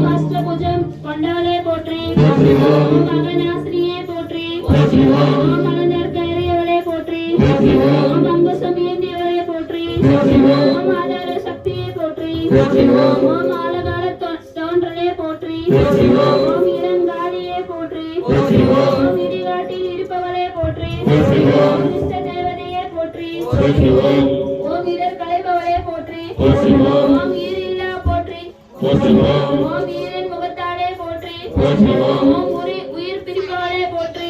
அஷ்டபுஜம் கொண்டாலே போற்றி மகனாசிரியே போற்றி கலந்தர் கைரியவளே போற்றி அங்கு சமயந்தியவளே போற்றி ஆதார சக்தியே போற்றி ஆலகால தோன்றலே போற்றி இளங்காலியே போற்றி இடிகாட்டில் இருப்பவளே போற்றி இஷ்ட தேவதையே போற்றி ஓம் இடர் களைபவளே போற்றி ஓம் ஈரில்லா போற்றி ஓம் ஈரன் முகத்தாளே போற்றி ஓம் உயிர் பிரிப்பவளே போற்றி